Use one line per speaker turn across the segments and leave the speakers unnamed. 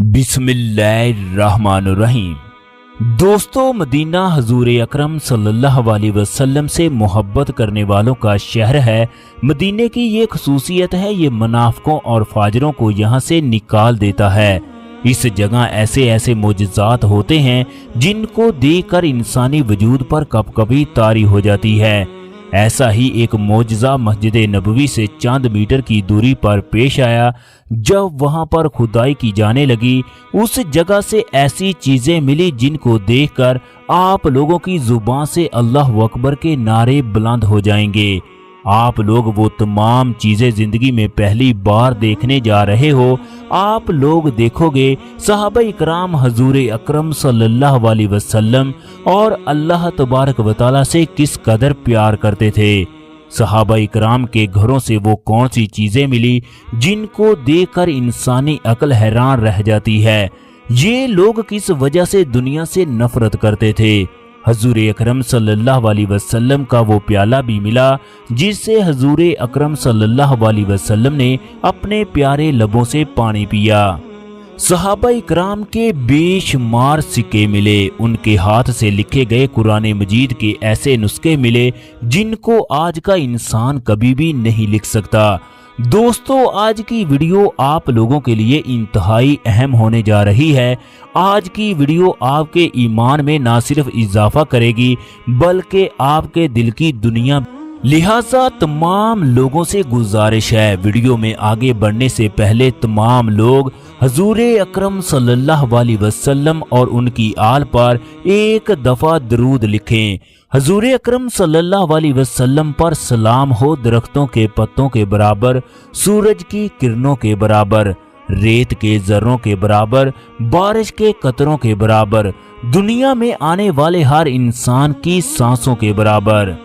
बिस्मिल्लाहिर्रहमानिर्रहीम। दोस्तों, मदीना हजूर अकरम सल्लल्लाहु अलैहि वसल्लम से मोहब्बत करने वालों का शहर है। मदीने की ये खसूसियत है, ये मुनाफिकों और फाजरों को यहाँ से निकाल देता है। इस जगह ऐसे ऐसे मोजज़ात होते हैं जिनको देखकर इंसानी वजूद पर कपकपी तारी हो जाती है। ऐसा ही एक मोजज़ा मस्जिद नबवी से चंद मीटर की दूरी पर पेश आया। जब वहां पर खुदाई की जाने लगी, उस जगह से ऐसी चीजें मिली जिनको देखकर आप लोगों की जुबान से अल्लाह अकबर के नारे बुलंद हो जाएंगे। आप लोग वो तमाम चीजें जिंदगी में पहली बार देखने जा रहे हो। आप लोग देखोगे सहाबा इकराम हजूर अकरम सल्लल्लाहु अलैहि वसल्लम और अल्लाह तबारक व तआला से किस कदर प्यार करते थे। सहाबा इकराम के घरों से वो कौन सी चीजें मिली जिनको देखकर इंसानी अक्ल हैरान रह जाती है। ये लोग किस वजह से दुनिया से नफरत करते थे। हजूर अकरम सल्लल्लाहु अलैहि वसल्लम का वो प्याला भी मिला जिससे हजूर अकरम सल्लल्लाहु अलैहि वसल्लम ने अपने प्यारे लबों से पानी पिया। सहाबा इकराम के बेशुमार सिक्के मिले, उनके हाथ से लिखे गए कुरान मजीद के ऐसे नुस्खे मिले जिनको आज का इंसान कभी भी नहीं लिख सकता। दोस्तों, आज की वीडियो आप लोगों के लिए इंतहाई अहम होने जा रही है। आज की वीडियो आपके ईमान में ना सिर्फ इजाफा करेगी बल्कि आपके दिल की दुनिया। लिहाजा तमाम लोगों से गुजारिश है, वीडियो में आगे बढ़ने से पहले तमाम लोग हजूर अकरम सल्लल्लाहु अलैहि वसल्लम और उनकी आल पर एक दफा दरूद लिखें। हजूर अकरम सल्लल्लाहु अलैहि वसल्लम पर सलाम हो दरख्तों के पत्तों के बराबर, सूरज की किरणों के बराबर, रेत के जर्रों के बराबर, बारिश के कतरों के बराबर, दुनिया में आने वाले हर इंसान की सांसों के बराबर।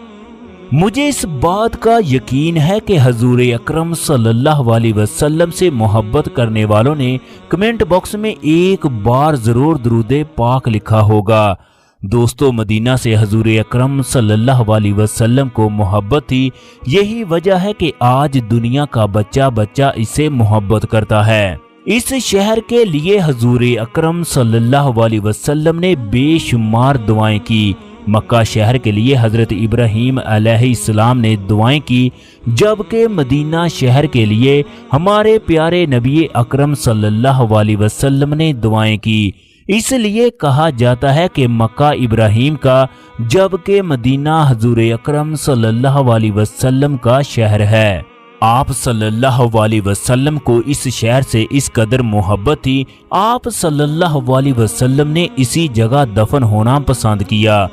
मुझे इस बात का यकीन है कि हजूर अकरम सल्लल्लाहु अलैहि वसल्लम से मोहब्बत करने वालों ने कमेंट बॉक्स में एक बार जरूर दरूदे पाक लिखा होगा। दोस्तों, मदीना से हजूर अकरम सल्लल्लाहु अलैहि वसल्लम को मोहब्बत थी। यही वजह है कि आज दुनिया का बच्चा बच्चा इससे मोहब्बत करता है। इस शहर के लिए हजूर अकरम सल्लल्लाहु अलैहि वसल्लम ने बेशुमार दुआएं की। मक्का शहर के लिए हजरत इब्राहीम अलैहिस्सलाम ने दुआएं की, जबकि मदीना शहर के लिए हमारे प्यारे नबी अकरम सल्लल्लाहु अलैहि वसल्लम ने दुआएं की। इसलिए कहा जाता है कि मक्का इब्राहीम का जबकि मदीना हजूर अकरम सल्लल्लाहु अलैहि वसल्लम का शहर है। आप सल्लल्लाहु अलैहि वसल्लम को इस शहर से इस कदर मोहब्बत थी, आप सल्लल्लाहु अलैहि वसल्लम ने इसी जगह दफन होना पसंद किया।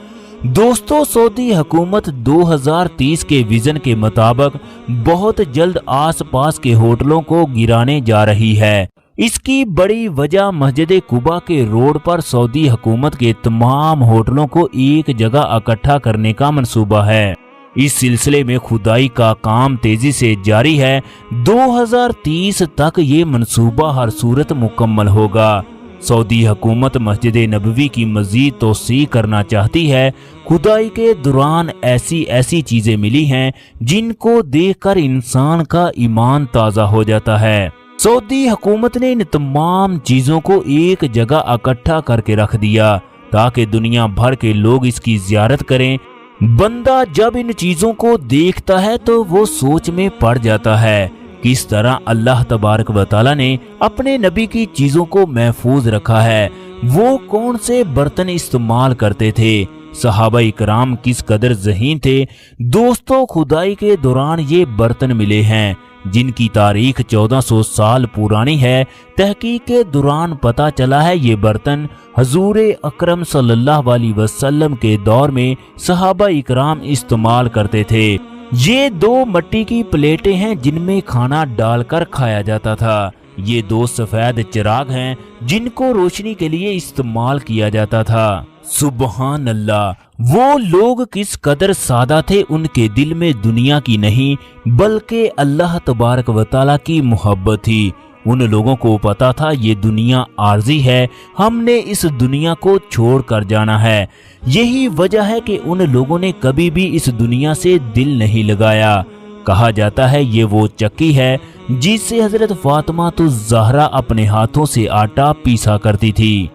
दोस्तों, सऊदी हुकूमत 2030 के विजन के मुताबिक बहुत जल्द आसपास के होटलों को गिराने जा रही है। इसकी बड़ी वजह मस्जिद कुबा के रोड पर सऊदी हुकूमत के तमाम होटलों को एक जगह इकट्ठा करने का मंसूबा है। इस सिलसिले में खुदाई का काम तेजी से जारी है। 2030 तक ये मंसूबा हर सूरत मुकम्मल होगा। सऊदी हुकूमत मस्जिद नबवी की मजीद तोसी करना चाहती है। खुदाई के दौरान ऐसी ऐसी चीजें मिली हैं जिनको देखकर इंसान का ईमान ताज़ा हो जाता है। सऊदी हुकूमत ने इन तमाम चीजों को एक जगह इकट्ठा करके रख दिया ताकि दुनिया भर के लोग इसकी जियारत करें। बंदा जब इन चीजों को देखता है तो वो सोच में पड़ जाता है किस तरह अल्लाह तबारक व तआला ने अपने नबी की चीजों को महफूज रखा है। वो कौन से बर्तन इस्तेमाल करते थे, सहाबा इकराम किस कदर ज़हीन थे। दोस्तों, खुदाई के दौरान ये बर्तन मिले हैं जिनकी तारीख 1400 साल पुरानी है। तहकीक के दौरान पता चला है ये बर्तन हजूर अकरम सल्लल्लाहु अलैहि वसल्लम के दौर में सहाबा इकराम इस्तेमाल करते थे। ये 2 मट्टी की प्लेटें हैं जिनमें खाना डालकर खाया जाता था। ये 2 सफेद चिराग हैं जिनको रोशनी के लिए इस्तेमाल किया जाता था। सुबहान अल्लाह, वो लोग किस कदर सादा थे। उनके दिल में दुनिया की नहीं बल्कि अल्लाह तबारक व तआला की मोहब्बत थी। उन लोगों को पता था ये दुनिया आर्जी है, हमने इस दुनिया को छोड़ कर जाना है। यही वजह है कि उन लोगों ने कभी भी इस दुनिया से दिल नहीं लगाया। کہا جاتا ہے یہ وہ چکی ہے جس سے حضرت فاطمہ الزہرا اپنے ہاتھوں سے آٹا پیسا کرتی تھی۔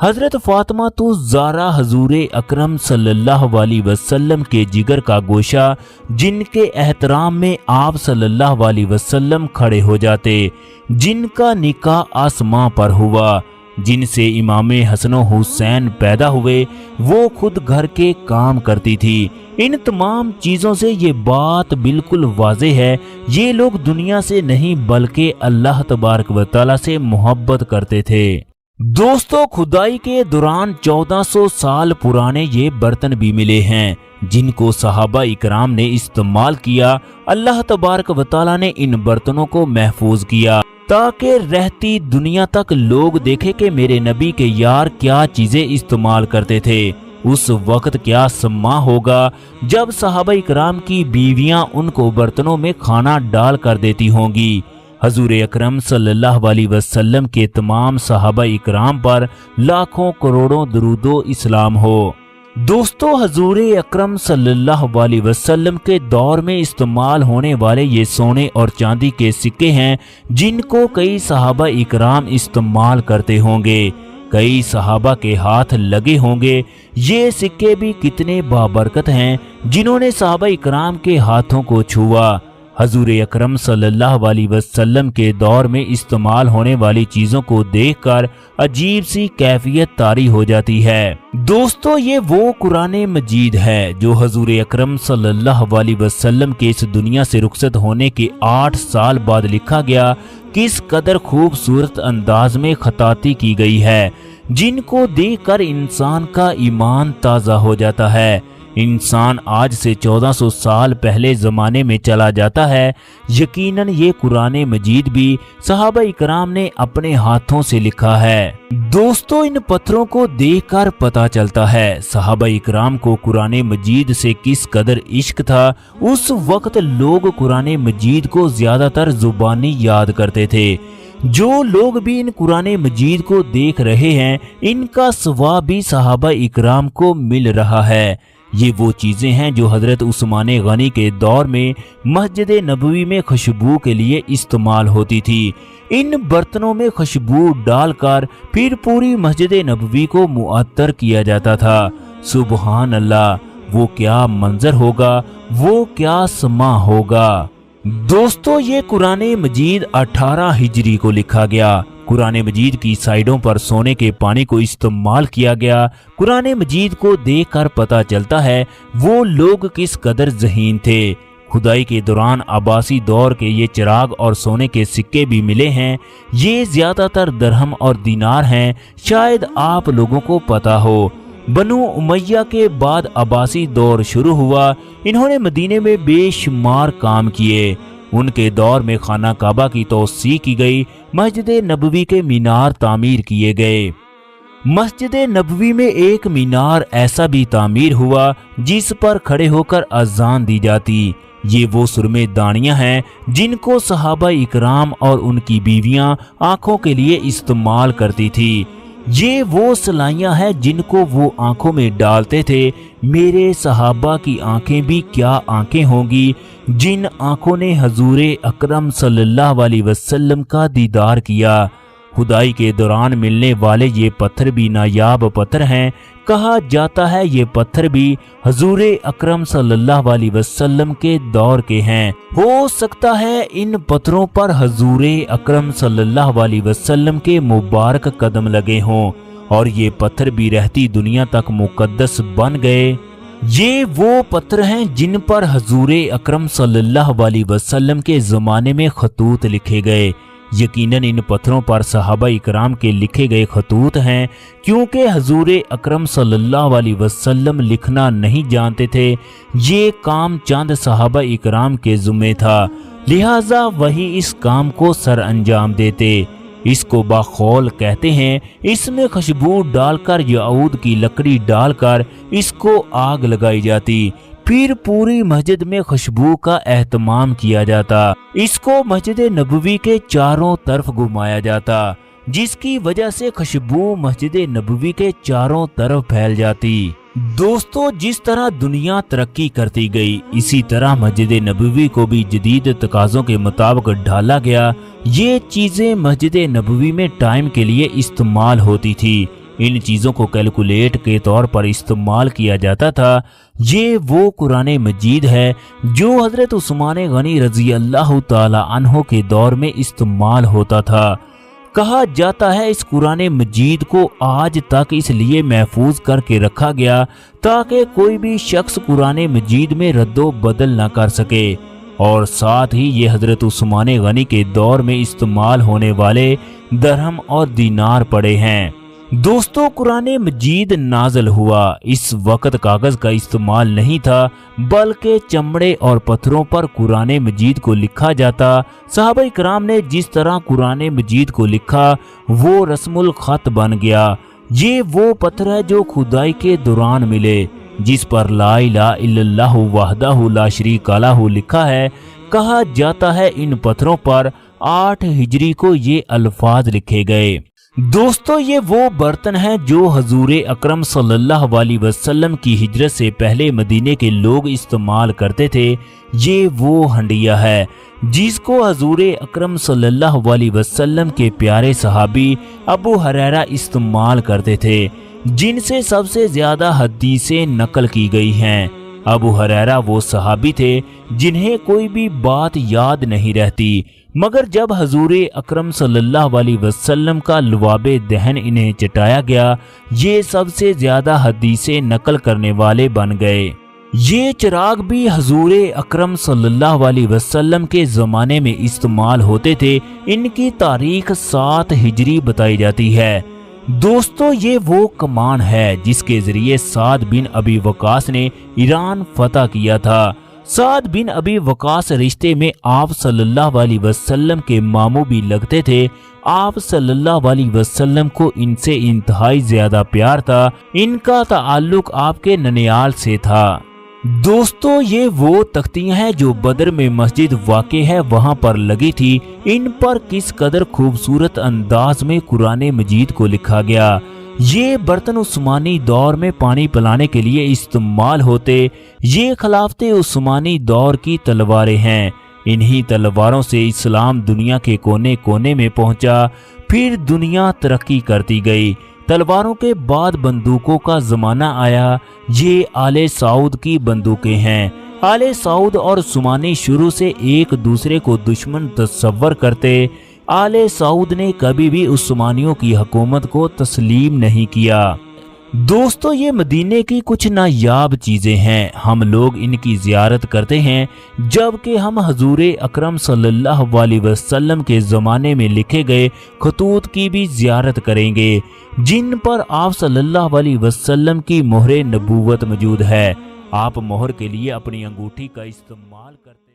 حضرت فاطمہ الزہرا حضور اکرم صلی اللہ علیہ وسلم کے جگر کا گوشہ، جن کے احترام میں آپ صلی اللہ علیہ وسلم کھڑے ہو جاتے، جن کا نکاح آسماں پر ہوا، جن سے امام حسن و حسین پیدا ہوئے، وہ خود گھر کے کام کرتی تھی۔ ان تمام چیزوں سے یہ بات بالکل واضح ہے، یہ لوگ دنیا سے نہیں بلکہ اللہ تبارک و تعالی سے محبت کرتے تھے۔ دوستو، کھدائی کے دوران 1400 سال پرانے یہ برتن بھی ملے ہیں جن کو صحابہ اکرام نے استعمال کیا۔ اللہ تبارک و تعالی نے ان برتنوں کو محفوظ کیا تاکہ رہتی دنیا تک لوگ دیکھیں کہ میرے نبی کے یار کیا چیزیں استعمال کرتے تھے۔ اس وقت کیا سما ہوگا جب صحابہ اکرام کی بیویاں ان کو برتنوں میں کھانا ڈال کر دیتی ہوں گی۔ حضور اکرم صلی اللہ علیہ وسلم کے تمام صحابہ اکرام پر لاکھوں کروڑوں درود و اسلام ہو۔ دوستو، حضور اکرم صلی اللہ علیہ وسلم کے دور میں استعمال ہونے والے یہ سونے اور چاندی کے سکے ہیں جن کو کئی صحابہ اکرام استعمال کرتے ہوں گے، کئی صحابہ کے ہاتھ لگے ہوں گے۔ یہ سکے بھی کتنے بابرکت ہیں جنہوں نے صحابہ اکرام کے ہاتھوں کو چھوا۔ حضور اکرم صلی اللہ علیہ وسلم کے دور میں استعمال ہونے والی چیزوں کو دیکھ کر عجیب سی کیفیت طاری ہو جاتی ہے۔ دوستو، یہ وہ قرآن مجید ہے جو حضور اکرم صلی اللہ علیہ وسلم کے اس دنیا سے رخصت ہونے کے 8 سال بعد لکھا گیا۔ کس قدر خوبصورت انداز میں خطاطی کی گئی ہے جن کو دیکھ کر انسان کا ایمان تازہ ہو جاتا ہے۔ انسان آج سے 1400 سال پہلے زمانے میں چلا جاتا ہے۔ یقیناً یہ قرآن مجید بھی صحابہ اکرام نے اپنے ہاتھوں سے لکھا ہے۔ دوستو، ان پتھروں کو دیکھ کر پتہ چلتا ہے صحابہ اکرام کو قرآن مجید سے کس قدر عشق تھا۔ اس وقت لوگ قرآن مجید کو زیادہ تر زبانی یاد کرتے تھے۔ جو لوگ بھی ان قرآن مجید کو دیکھ رہے ہیں، ان کا ثواب بھی صحابہ اکرام کو مل رہا ہے۔ یہ وہ چیزیں ہیں جو حضرت عثمان غنی کے دور میں مسجد نبوی میں خوشبو کے لیے استعمال ہوتی تھی۔ ان برتنوں میں خوشبو ڈال کر پھر پوری مسجد نبوی کو معطر کیا جاتا تھا۔ سبحان اللہ، وہ کیا منظر ہوگا، وہ کیا سما ہوگا۔ دوستو، یہ قرآن مجید 18 ہجری کو لکھا گیا۔ قرآن مجید کی سائیڈوں پر سونے کے پانی کو استعمال کیا گیا۔ قرآن مجید کو دیکھ کر پتہ چلتا ہے وہ لوگ کس قدر ذہین تھے۔ کھدائی کے دوران عباسی دور کے یہ چراغ اور سونے کے سکے بھی ملے ہیں۔ یہ زیادہ تر درہم اور دینار ہیں، شاید آپ لوگوں کو پتہ ہو۔ بنو امیہ کے بعد عباسی دور شروع ہوا۔ انہوں نے مدینے میں بے شمار کام کیے۔ ان کے دور میں خانہ کعبہ کی توسیع کی گئی، مسجد نبوی کے مینار تعمیر کیے گئے۔ مسجد نبوی میں ایک مینار ایسا بھی تعمیر ہوا جس پر کھڑے ہو کر اذان دی جاتی۔ یہ وہ سرمے دانیاں ہیں جن کو صحابہ اکرام اور ان کی بیویاں آنکھوں کے لیے استعمال کرتی تھی۔ یہ وہ سلائیاں ہیں جن کو وہ آنکھوں میں ڈالتے تھے۔ میرے صحابہ کی آنکھیں بھی کیا آنکھیں ہوں گی جن آنکھوں نے حضور اکرم صلی اللہ علیہ وسلم کا دیدار کیا۔ کھدائی کے دوران ملنے والے یہ پتھر بھی نایاب پتھر ہیں۔ کہا جاتا ہے یہ پتھر بھی حضور اکرم صلی اللہ علیہ وسلم کے دور کے ہیں۔ ہو سکتا ہے ان پتھروں پر حضور اکرم صلی اللہ علیہ وسلم کے مبارک قدم لگے ہوں اور یہ پتھر بھی رہتی دنیا تک مقدس بن گئے۔ یہ وہ پتھر ہیں جن پر حضور اکرم صلی اللہ علیہ وسلم کے زمانے میں خطوط لکھے گئے۔ یقیناً ان پتھروں پر صحابہ اکرام کے لکھے گئے خطوط ہیں، کیونکہ حضور اکرم صلی اللہ علیہ وسلم لکھنا نہیں جانتے تھے۔ یہ کام چند صحابہ اکرام کے ذمہ تھا، لہٰذا وہی اس کام کو سر انجام دیتے۔ اس کو باخول کہتے ہیں۔ اس میں خوشبو ڈال کر یا عود کی لکڑی ڈال کر اس کو آگ لگائی جاتی، پھر پوری مسجد میں خوشبو کا اہتمام کیا جاتا۔ اس کو مسجد نبوی کے چاروں طرف گھمایا جاتا، جس کی وجہ سے خوشبو مسجد نبوی کے چاروں طرف پھیل جاتی۔ दोस्तों, जिस तरह दुनिया तरक्की करती गई, इसी तरह मस्जिद नबवी को भी जदीद तकाज़ों के मुताबिक ढाला गया। ये चीज़ें मस्जिद नबवी में टाइम के लिए इस्तेमाल होती थी। इन चीज़ों को कैलकुलेट के तौर पर इस्तेमाल किया जाता था। ये वो कुरान मजीद है जो हज़रत उस्मान गनी रज़ी अल्लाह ताला अन्हो के दौर में इस्तेमाल होता था। कहा जाता है इस कुरान मजीद को आज तक इसलिए महफूज करके रखा गया ताकि कोई भी शख्स कुरान मजीद में रद्दो बदल न कर सके, और साथ ही ये हज़रत उस्मान गनी के दौर में इस्तेमाल होने वाले दरहम और दीनार पड़े हैं। दोस्तों, कुरान मजीद नाज़िल हुआ, इस वक्त कागज़ का इस्तेमाल नहीं था, बल्कि चमड़े और पत्थरों पर कुरान मजीद को लिखा जाता। सहाबा इकराम ने जिस तरह कुरान मजीद को लिखा वो रस्मुल ख़त बन गया। ये वो पत्थर है जो खुदाई के दौरान मिले, जिस पर ला इलाहा इल्लल्लाहु वहदहु ला शरीका लहु लिखा है। कहा जाता है इन पत्थरों पर 8 हिजरी को ये अल्फाज लिखे गए। दोस्तों, ये वो बर्तन हैं जो हजूर अकरम सल्लल्लाहु अलैहि वसल्लम की हिजरत से पहले मदीने के लोग इस्तेमाल करते थे। ये वो हंडिया है जिसको हजूर अकरम सल्लल्लाहु अलैहि वसल्लम के प्यारे सहाबी अबू हुरैरा इस्तेमाल करते थे, जिनसे सबसे ज्यादा हदीसें नकल की गई हैं। अबू हुरैरा वो सहाबी थे जिन्हें कोई भी बात याद नहीं रहती, मगर जब हजूर अकरम सल्लल्लाहु अलैहि वसल्लम का लुआबे दहन इन्हें चटाया गया, ये सबसे ज्यादा हदीसें नकल करने वाले बन गए। ये चिराग भी हजूर अकरम सल्लल्लाहु अलैहि वसल्लम के ज़माने में इस्तेमाल होते थे। इनकी तारीख 7 हिजरी बताई जाती है। दोस्तों, ये वो कमान है जिसके जरिए साद बिन अबी वकास ने ईरान फतह किया था। साद बिन अबी वकास रिश्ते में आप सल्लल्लाहु अलैहि वसल्लम के मामू भी लगते थे। आप सल्लल्लाहु अलैहि वसल्लम को इनसे इंतहाई ज्यादा प्यार था। इनका ताल्लुक आपके ननियाल से था। दोस्तों, ये वो तख्तियां हैं जो बदर में मस्जिद वाक़े है वहां पर लगी थी। इन पर किस कदर खूबसूरत अंदाज में कुरान मजीद को लिखा गया। ये बर्तन उस्मानी दौर में पानी पिलाने के लिए इस्तेमाल होते। ये खिलाफते उस्मानी दौर की तलवारें हैं। इन्हीं तलवारों से इस्लाम दुनिया के कोने कोने में पहुंचा। फिर दुनिया तरक्की करती गई। तलवारों के बाद बंदूकों का जमाना आया। ये आले सऊद की बंदूकें हैं। आले सऊद और उस्मानी शुरू से एक दूसरे को दुश्मन तस्वर करते। आले सऊद ने कभी भी उस्मानियों की हुकूमत को तस्लीम नहीं किया। दोस्तों, ये मदीने की कुछ नायाब चीज़ें हैं। हम लोग इनकी ज़ियारत करते हैं, जबकि हम हजूर अकरम सल्लल्लाहु अलैहि वसल्लम के ज़माने में लिखे गए खतूत की भी ज़ियारत करेंगे, जिन पर आप सल्लल्लाहु अलैहि वसल्लम की मोहर नबूवत मौजूद है। आप मोहर के लिए अपनी अंगूठी का इस्तेमाल करते